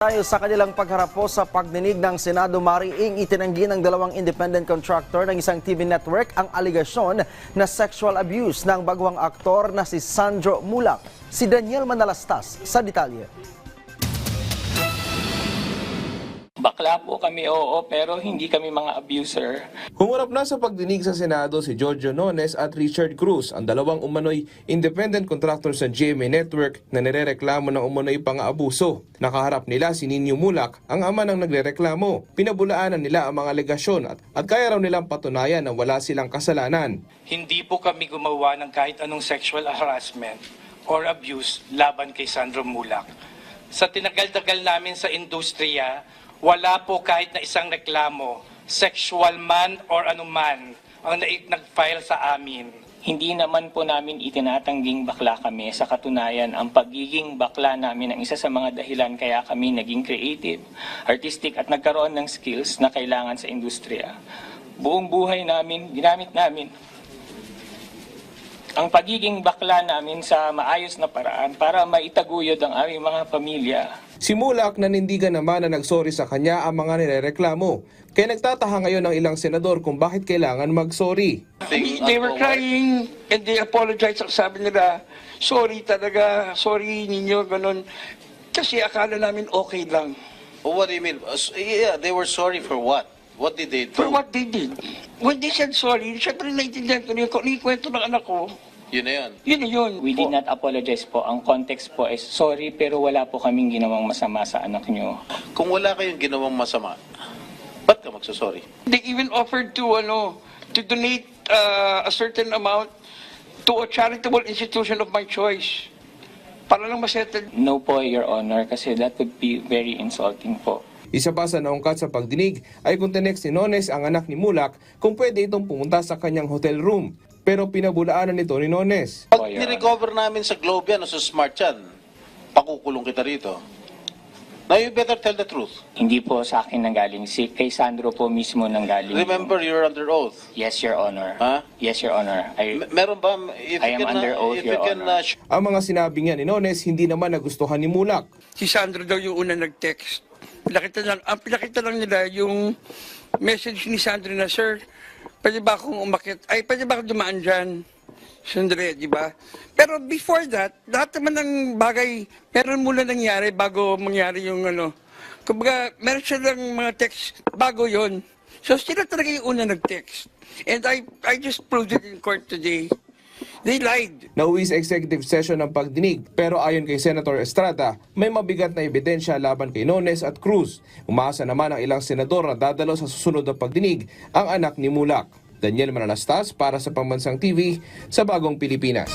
Tayo sa kanilang pagharap po sa pagdinig ng Senado, mariing itinanggi ng dalawang independent contractor ng isang TV network ang aligasyon na sexual abuse ng baguhang aktor na si Sandro Mulak. Si Daniel Manalastas sa detalye. Bakla po kami, oo, pero hindi kami mga abuser. Humarap na sa pagdinig sa Senado si Giorgio Nones at Richard Cruz, ang dalawang umano'y independent contractor sa GMA Network na nirereklamo ng umano'y pang-aabuso. Nakaharap nila si Nino Mulak, ang ama ng nagrereklamo. Pinabulaanan nila ang mga alegasyon at kaya raw nilang patunayan na wala silang kasalanan. Hindi po kami gumawa ng kahit anong sexual harassment or abuse laban kay Sandro Mulak. Sa tinagal-tagal namin sa industriya, wala po kahit na isang reklamo, sexual man or anuman, ang nag-file sa amin. Hindi naman po namin itinatangging bakla kami. Sa katunayan, ang pagiging bakla namin ang isa sa mga dahilan kaya kami naging creative, artistic at nagkaroon ng skills na kailangan sa industriya. Buong buhay namin, ginamit namin ang pagiging bakla namin sa maayos na paraan para maitaguyod ang aming mga pamilya. Si Mulak nanindigan naman na nagsorry sa kanya ang mga nirereklamo. Kaya nagtataha ngayon ng ilang senador kung bakit kailangan mag-sorry. They were crying and they apologized. Sabi nila, sorry talaga, sorry ninyo, ganun. Kasi akala namin okay lang. Oh, what do you mean? Yeah, they were sorry for what? What did they do? For what they did. When they said sorry, syempre naiintindihan ko yung kwento ng anak ko. Yun na yun. Yun na yun. We did not apologize po. Ang context po is sorry pero wala po kaming ginawang masama sa anak nyo. Kung wala kayong ginawang masama, ba't ka magsasorry? They even offered to donate a certain amount to a charitable institution of my choice. Para lang masettle. No po, Your Honor, kasi that would be very insulting po. Isa pa sa naungkat sa pagdinig ay kung tinext ni Nones ang anak ni Mulak kung pwede itong pumunta sa kanyang hotel room. Pero pinabulaanan nito ni Nones. Pag nirecover namin sa Globe yan o sa Smart yan, pakukulong kita rito. Now you better tell the truth. Hindi po sa akin nanggaling. Si kay Sandro po mismo nanggaling. Remember, you're under oath. Yes, Your Honor. Ha? Yes, Your Honor. Meron ba? If I am under oath, Your Honor. Ang mga sinabi niya ni Nones hindi naman nagustuhan ni Mulak. Si Sandro daw yung una nag-text. Pinakita lang nila yung message ni Sandro na, Sir, pwede ba akong umakit? Ay, pwede ba akong dumaan dyan? Sandre, di ba? Pero before that, lahat naman ng bagay, meron muna nangyari bago mangyari yung Kumbaga, meron silang mga text bago yon. So sila talaga yung una nag-text. And I just proved it in court today. They lied. Nauwi sa executive session ng pagdinig pero ayon kay Senator Estrada, may mabigat na ebidensya laban kay Nones at Cruz. Umaasa naman ang ilang senador na dadalo sa susunod na pagdinig ang anak ni Mulak. Daniel Manalastas para sa Pambansang TV sa Bagong Pilipinas.